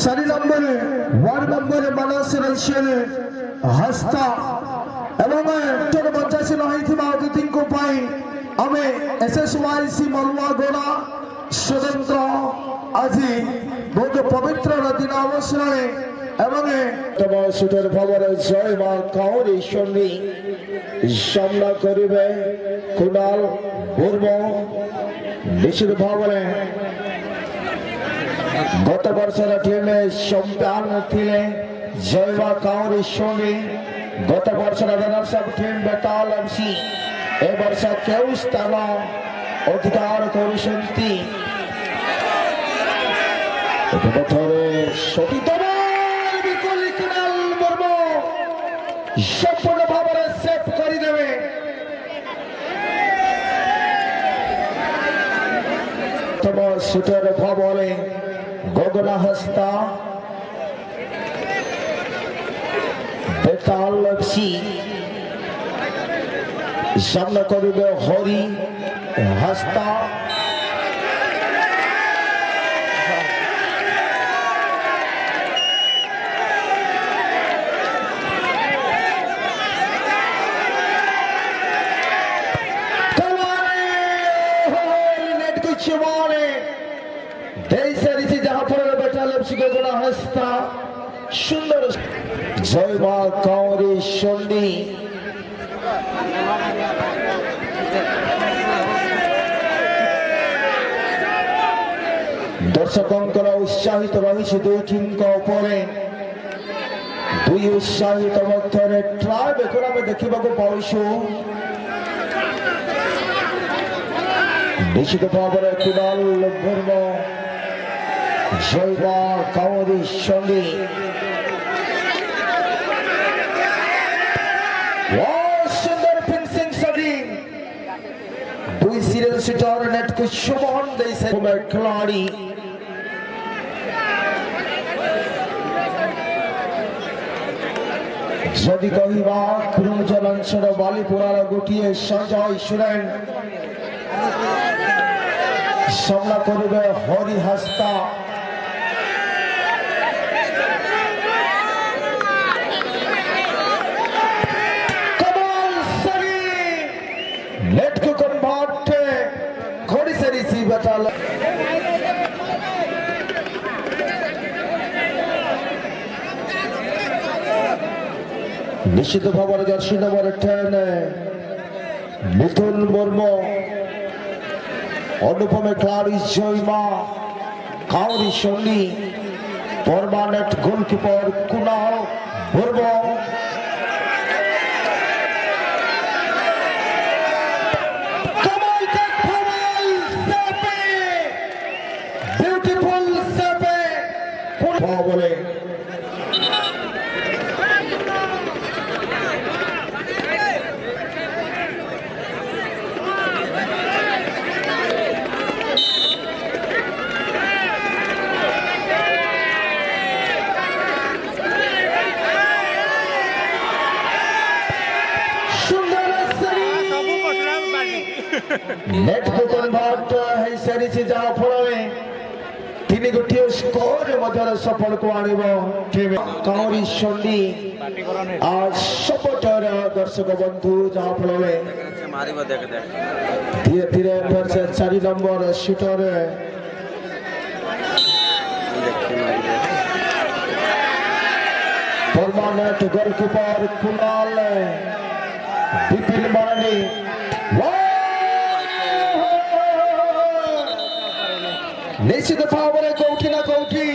चारि नम्बरे ward number मानस Russian हस्ता एवं 85 रहिथिबा अतिथिको पाई आमे एसएसवाईसी मलुआ गोड़ा स्वतंत्र আজি बहुत पवित्र दिन अवसरे एवं तब सुटर भवर जय मां काउरी शनि सामना करिवे कुणाल बुर्मो निश्चित भावरे गत वर्षर टीम चैंपियन थिले जय मां काउरी शनि गत वर्षर रनर्स अप टीम बेताल एफसी ए वर्ष केउ स्थान अधिकार करिसंती संपूर्ण भाव सेफ करदेवे तम सुटर भाव गगना हस्ता बेताल एफसी सामना करिबे हरि हस्ता सुंदर जय मां काउरी शनि दर्शकों उत्साहित रही दुई टीम दुई उत्साहित मध्य ट्राए बेकर आम देखा पाऊँ निश्चित भाव में कुणाल बुर्म जय मां काउरी शनि सुंदर फिनिशिंग सदी दुई सीरियल शूटर नेट को शुभन दे से खिलाड़ी जदि कहवा पूर्वांचल अंचल बालीपुरार गोटे संजय सुरेन सामना करिबे हरि हस्ता नेट को कन्वर्ट घड़ी से रिसीव बटाल निश्चित भाव जर्सी नंबर 10 मिथुन मुर्मू अनुपम खिलाड़ी Jai Maa Kauri Shani permanent goalkeeper Kunal Burmu net को कन्वर्ट है सारी से जहां फल तीन गोटे स्कोर मध्य सफल को आनिबो टीम काउरी शनि आज सपोर्टर दर्शक बंधु जहां फल धीरे धीरे फिर से 4 number shooter permanent goalkeeper Kunal Vipin मारानी निश्चित भाव में कौटी ना कौटी